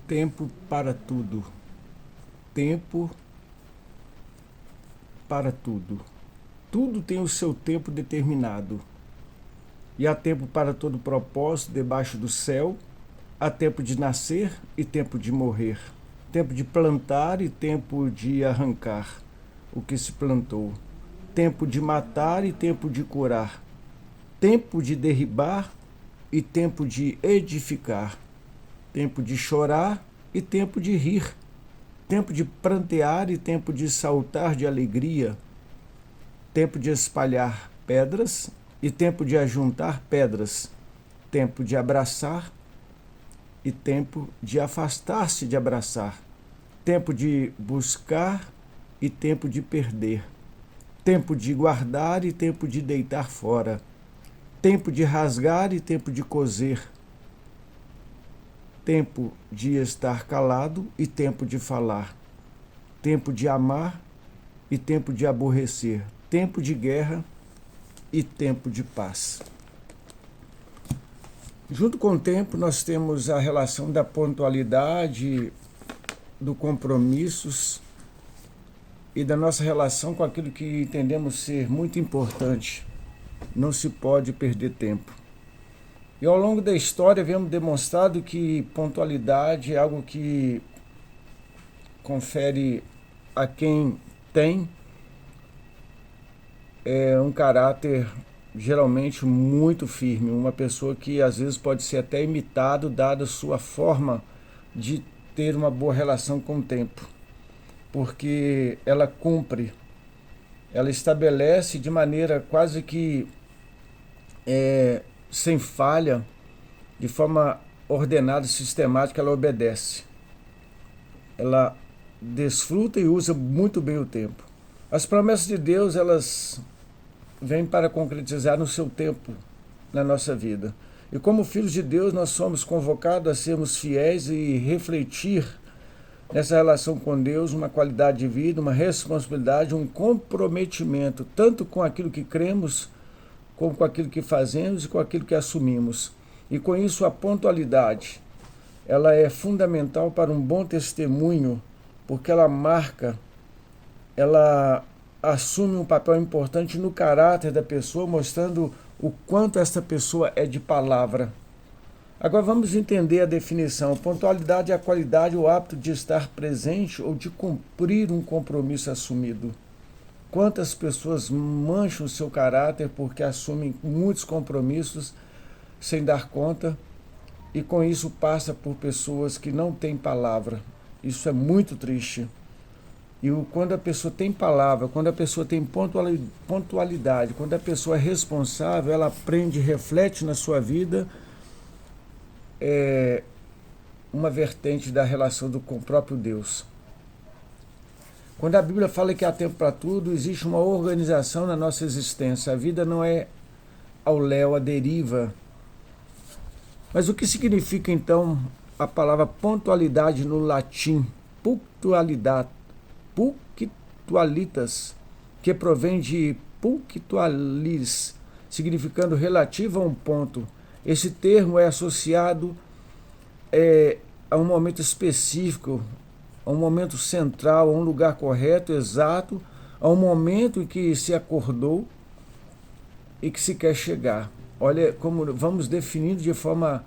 Tempo para tudo. Tempo para tudo. Tudo tem o seu tempo determinado. E há tempo para todo propósito debaixo do céu. Há tempo de nascer e tempo de morrer. Tempo de plantar e tempo de arrancar o que se plantou. Tempo de matar e tempo de curar. Tempo de derribar e tempo de edificar. Tempo de chorar e tempo de rir. Tempo de prantear e tempo de saltar de alegria. Tempo de espalhar pedras e tempo de ajuntar pedras. Tempo de abraçar e tempo de afastar-se de abraçar. Tempo de buscar e tempo de perder. Tempo de guardar e tempo de deitar fora. Tempo de rasgar e tempo de coser. Tempo de estar calado e tempo de falar. Tempo de amar e tempo de aborrecer. Tempo de guerra e tempo de paz. Junto com o tempo, nós temos a relação da pontualidade, do compromissos e da nossa relação com aquilo que entendemos ser muito importante. Não se pode perder tempo. E ao longo da história, vemos demonstrado que pontualidade é algo que confere a quem tem um caráter geralmente muito firme, uma pessoa que às vezes pode ser até imitado dada a sua forma de ter uma boa relação com o tempo, porque ela cumpre, ela estabelece de maneira quase que sem falha, de forma ordenada e sistemática, ela obedece. Ela desfruta e usa muito bem o tempo. As promessas de Deus, elas vêm para concretizar no seu tempo na nossa vida. E como filhos de Deus, nós somos convocados a sermos fiéis e refletir nessa relação com Deus uma qualidade de vida, uma responsabilidade, um comprometimento, tanto com aquilo que cremos, como com aquilo que fazemos e com aquilo que assumimos. E com isso a pontualidade, ela é fundamental para um bom testemunho, porque ela marca, ela assume um papel importante no caráter da pessoa, mostrando o quanto esta pessoa é de palavra. Agora vamos entender a definição. Pontualidade é a qualidade ou hábito de estar presente ou de cumprir um compromisso assumido. Quantas pessoas mancham o seu caráter porque assumem muitos compromissos sem dar conta e com isso passa por pessoas que não têm palavra. Isso é muito triste. E quando a pessoa tem palavra, quando a pessoa tem pontualidade, quando a pessoa é responsável, ela aprende, reflete na sua vida uma vertente da relação com o próprio Deus. Quando a Bíblia fala que há tempo para tudo, existe uma organização na nossa existência. A vida não é ao léu, à deriva. Mas o que significa então a palavra pontualidade no latim? Punctualitas, que provém de punctualis, significando relativo a um ponto. Esse termo é associado a um momento específico, a um momento central, a um lugar correto, exato, a um momento em que se acordou e que se quer chegar. Olha como vamos definindo de forma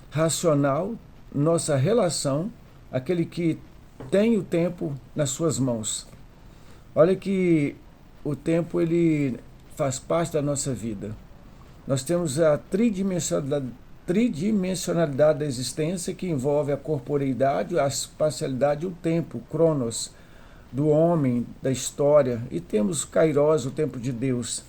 racional nossa relação, aquele que tem o tempo nas suas mãos. Olha que o tempo ele faz parte da nossa vida. Nós temos a tridimensionalidade da existência, que envolve a corporeidade, a espacialidade e o tempo, cronos, do homem, da história. E temos kairos, o tempo de Deus.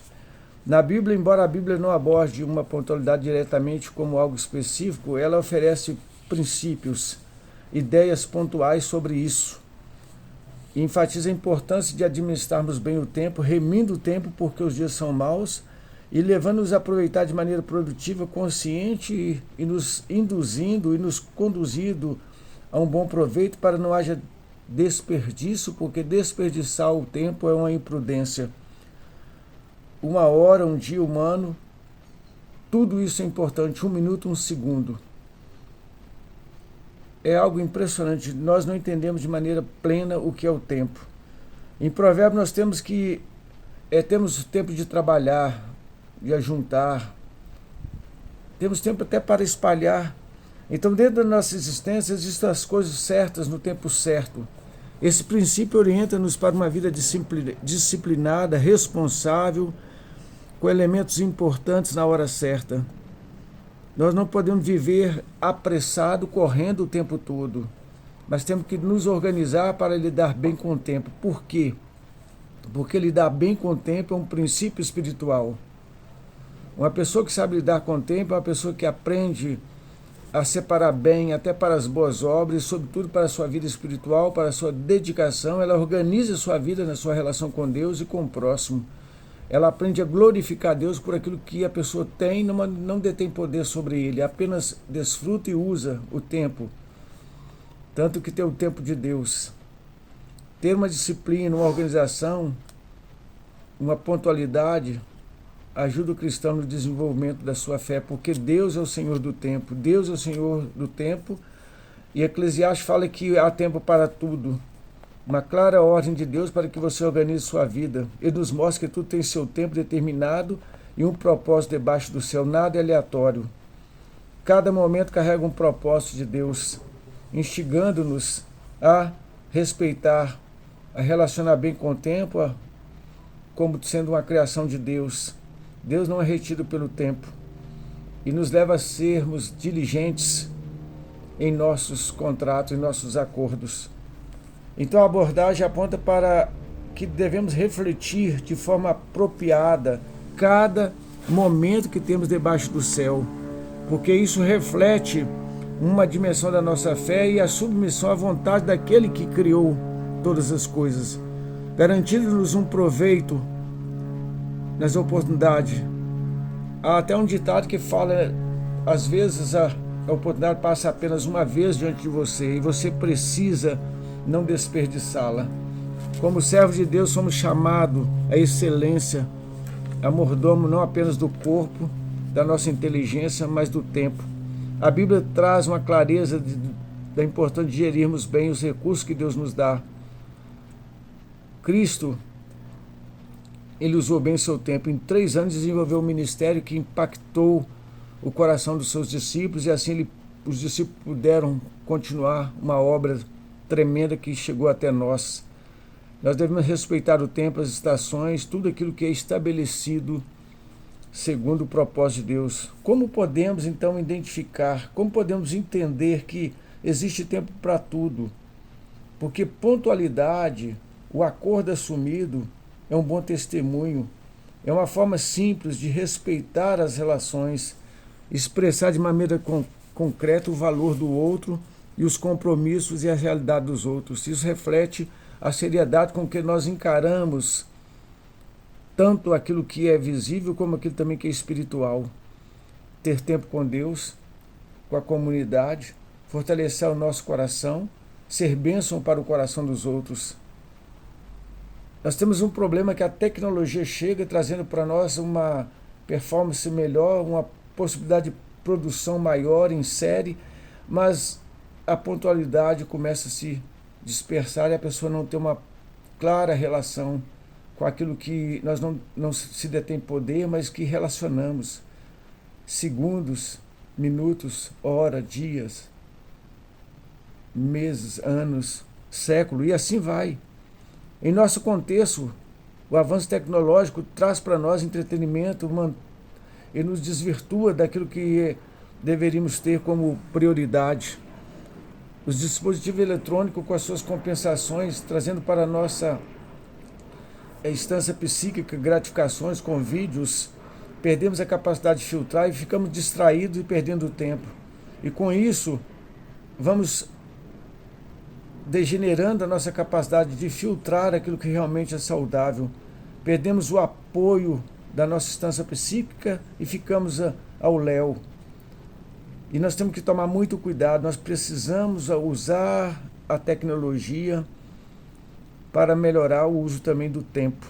Na Bíblia, embora a Bíblia não aborde uma pontualidade diretamente como algo específico, ela oferece princípios, ideias pontuais sobre isso. E enfatiza a importância de administrarmos bem o tempo, remindo o tempo porque os dias são maus, e levando-nos a aproveitar de maneira produtiva, consciente e nos induzindo e nos conduzindo a um bom proveito para não haja desperdício, porque desperdiçar o tempo é uma imprudência. Uma hora, um dia humano, tudo isso é importante, 1 minuto, 1 segundo. é algo impressionante. Nós não entendemos de maneira plena o que é o tempo. Em Provérbios nós temos tempo de trabalhar, de ajuntar, temos tempo até para espalhar. Então, dentro da nossa existência, existem as coisas certas no tempo certo. Esse princípio orienta-nos para uma vida disciplinada, responsável, com elementos importantes na hora certa. Nós não podemos viver apressado, correndo o tempo todo, mas temos que nos organizar para lidar bem com o tempo. Por quê? Porque lidar bem com o tempo é um princípio espiritual. Uma pessoa que sabe lidar com o tempo é uma pessoa que aprende a separar bem até para as boas obras, sobretudo para a sua vida espiritual, para a sua dedicação. Ela organiza a sua vida na sua relação com Deus e com o próximo. Ela aprende a glorificar Deus por aquilo que a pessoa tem, não detém poder sobre ele, apenas desfruta e usa o tempo, tanto que tem o tempo de Deus. Ter uma disciplina, uma organização, uma pontualidade, ajuda o cristão no desenvolvimento da sua fé, porque Deus é o Senhor do tempo. Deus é o Senhor do tempo, e Eclesiastes fala que há tempo para tudo. Uma clara ordem de Deus para que você organize sua vida. Ele nos mostra que tudo tem seu tempo determinado e um propósito debaixo do céu, nada é aleatório. Cada momento carrega um propósito de Deus, instigando-nos a respeitar, a relacionar bem com o tempo, como sendo uma criação de Deus. Deus não é retido pelo tempo e nos leva a sermos diligentes em nossos contratos, em nossos acordos. Então a abordagem aponta para que devemos refletir de forma apropriada cada momento que temos debaixo do céu, porque isso reflete uma dimensão da nossa fé e a submissão à vontade daquele que criou todas as coisas, garantindo-nos um proveito nas oportunidades. Há até um ditado que fala, às vezes a oportunidade passa apenas uma vez diante de você e você precisa não desperdiçá-la. Como servos de Deus, somos chamados à excelência, a mordomo não apenas do corpo, da nossa inteligência, mas do tempo. A Bíblia traz uma clareza da importância de gerirmos bem os recursos que Deus nos dá. Cristo, ele usou bem o seu tempo. Em 3 anos desenvolveu um ministério que impactou o coração dos seus discípulos e assim os discípulos puderam continuar uma obra tremenda que chegou até nós. Nós devemos respeitar o tempo, as estações, tudo aquilo que é estabelecido segundo o propósito de Deus. Como podemos então identificar, como podemos entender que existe tempo para tudo? Porque pontualidade, o acordo assumido, é um bom testemunho, é uma forma simples de respeitar as relações, expressar de maneira concreta o valor do outro e os compromissos e a realidade dos outros. Isso reflete a seriedade com que nós encaramos tanto aquilo que é visível como aquilo também que é espiritual. Ter tempo com Deus, com a comunidade, fortalecer o nosso coração, ser bênção para o coração dos outros. Nós temos um problema que a tecnologia chega trazendo para nós uma performance melhor, uma possibilidade de produção maior em série, mas a pontualidade começa a se dispersar e a pessoa não tem uma clara relação com aquilo que nós não se detém poder, mas que relacionamos. Segundos, minutos, horas, dias, meses, anos, século, e assim vai. Em nosso contexto, o avanço tecnológico traz para nós entretenimento e nos desvirtua daquilo que deveríamos ter como prioridade. Os dispositivos eletrônicos com as suas compensações, trazendo para a nossa instância psíquica gratificações com vídeos, perdemos a capacidade de filtrar e ficamos distraídos e perdendo tempo. E com isso, vamos degenerando a nossa capacidade de filtrar aquilo que realmente é saudável. Perdemos o apoio da nossa instância psíquica e ficamos ao léu. E nós temos que tomar muito cuidado, nós precisamos usar a tecnologia para melhorar o uso também do tempo.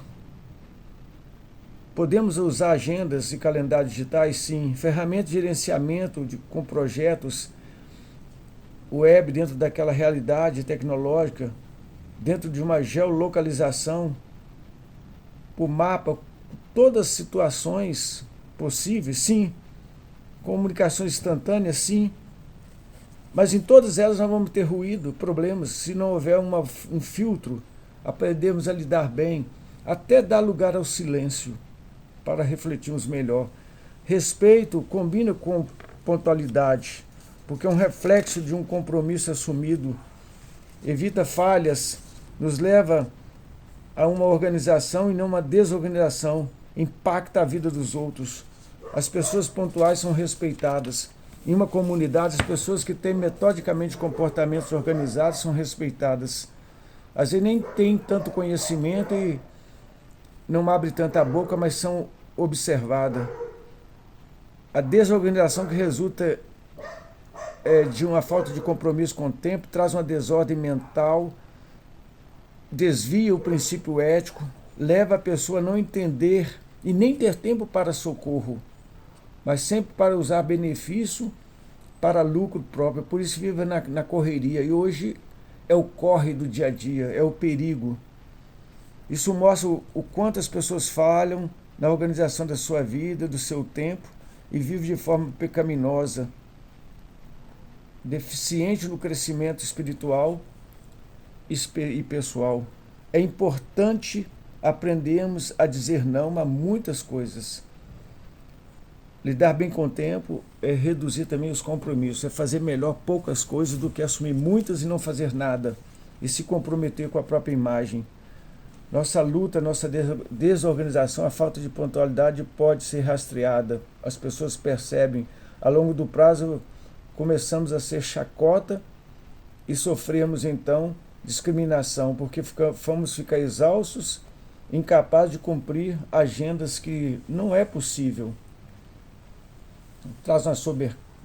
Podemos usar agendas e calendários digitais, sim, ferramentas de gerenciamento com projetos web, dentro daquela realidade tecnológica, dentro de uma geolocalização, por mapa, todas as situações possíveis, sim. Comunicações instantâneas, sim. Mas em todas elas nós vamos ter ruído, problemas, se não houver um filtro, aprendemos a lidar bem, até dar lugar ao silêncio, para refletirmos melhor. Respeito combina com pontualidade, porque é um reflexo de um compromisso assumido, evita falhas, nos leva a uma organização e não uma desorganização, impacta a vida dos outros. As pessoas pontuais são respeitadas. Em uma comunidade, as pessoas que têm metodicamente comportamentos organizados são respeitadas. Às vezes nem têm tanto conhecimento e não abrem tanta boca, mas são observadas. A desorganização que resulta de uma falta de compromisso com o tempo traz uma desordem mental, desvia o princípio ético, leva a pessoa a não entender e nem ter tempo para socorro, mas sempre para usar benefício para lucro próprio. Por isso vive na correria. E hoje é o corre do dia a dia, é o perigo. Isso mostra o quanto as pessoas falham na organização da sua vida, do seu tempo, e vivem de forma pecaminosa, deficiente no crescimento espiritual e pessoal. É importante aprendermos a dizer não a muitas coisas. Lidar bem com o tempo é reduzir também os compromissos, é fazer melhor poucas coisas do que assumir muitas e não fazer nada, e se comprometer com a própria imagem. Nossa luta, nossa desorganização, a falta de pontualidade pode ser rastreada. As pessoas percebem, a longo do prazo começamos a ser chacota e sofremos então discriminação, porque vamos ficar exaustos, incapazes de cumprir agendas que não é possível. Traz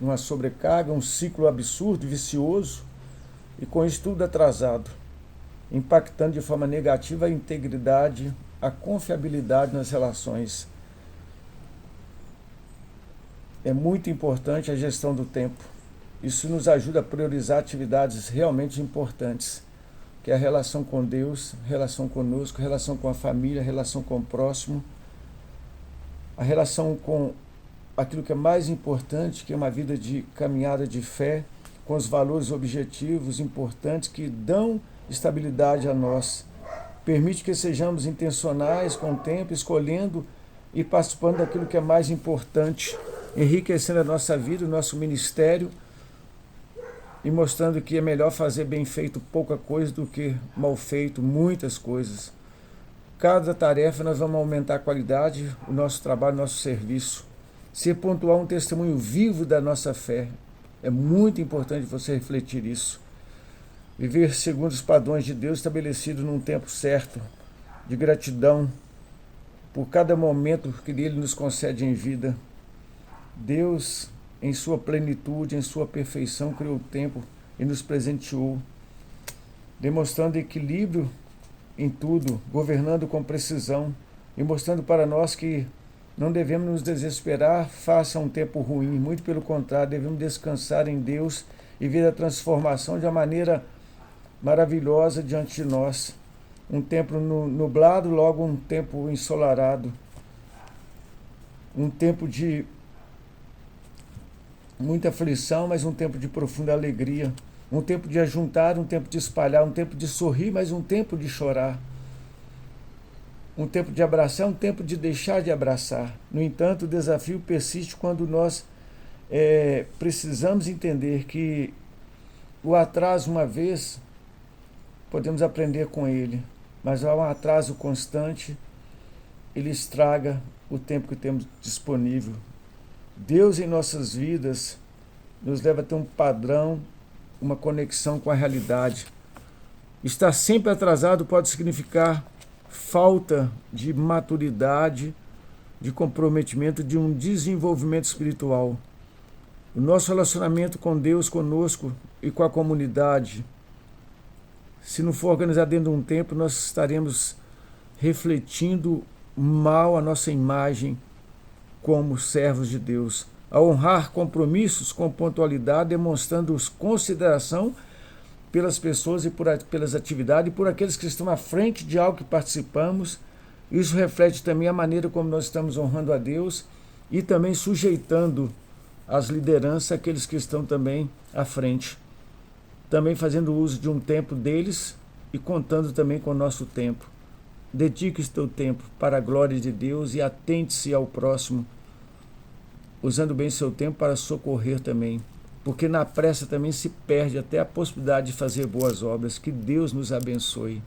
uma sobrecarga, um ciclo absurdo, vicioso, e com isso tudo atrasado, impactando de forma negativa a integridade, a confiabilidade nas relações. É muito importante a gestão do tempo. Isso nos ajuda a priorizar atividades realmente importantes, que é a relação com Deus, relação conosco, relação com a família, relação com o próximo, a relação com aquilo que é mais importante, que é uma vida de caminhada de fé, com os valores objetivos importantes que dão estabilidade a nós. Permite que sejamos intencionais com o tempo, escolhendo e participando daquilo que é mais importante, enriquecendo a nossa vida, o nosso ministério, e mostrando que é melhor fazer bem feito pouca coisa do que mal feito muitas coisas. Cada tarefa nós vamos aumentar a qualidade, o nosso trabalho, o nosso serviço. Ser pontual é um testemunho vivo da nossa fé. É muito importante você refletir isso. Viver segundo os padrões de Deus estabelecidos num tempo certo, de gratidão por cada momento que Ele nos concede em vida. Deus, em sua plenitude, em sua perfeição, criou o tempo e nos presenteou, demonstrando equilíbrio em tudo, governando com precisão e mostrando para nós que não devemos nos desesperar face a um tempo ruim, muito pelo contrário, devemos descansar em Deus e ver a transformação de uma maneira maravilhosa diante de nós. Um tempo nublado, logo um tempo ensolarado. Um tempo de muita aflição, mas um tempo de profunda alegria. Um tempo de ajuntar, um tempo de espalhar, um tempo de sorrir, mas um tempo de chorar. Um tempo de abraçar, um tempo de deixar de abraçar. No entanto, o desafio persiste quando nós precisamos entender que o atraso, uma vez, podemos aprender com ele, mas há um atraso constante, ele estraga o tempo que temos disponível. Deus em nossas vidas nos leva a ter um padrão, uma conexão com a realidade. Estar sempre atrasado pode significar falta de maturidade, de comprometimento, de um desenvolvimento espiritual. O nosso relacionamento com Deus, conosco e com a comunidade, se não for organizado dentro de um tempo, nós estaremos refletindo mal a nossa imagem como servos de Deus. a honrar compromissos com pontualidade, demonstrando consideração pelas pessoas e pelas atividades e por aqueles que estão à frente de algo que participamos. Isso reflete também a maneira como nós estamos honrando a Deus e também sujeitando as lideranças aqueles que estão também à frente. Também fazendo uso de um tempo deles e contando também com o nosso tempo. Dedique o teu tempo para a glória de Deus e atente-se ao próximo, usando bem seu tempo para socorrer também, porque na pressa também se perde até a possibilidade de fazer boas obras. Que Deus nos abençoe.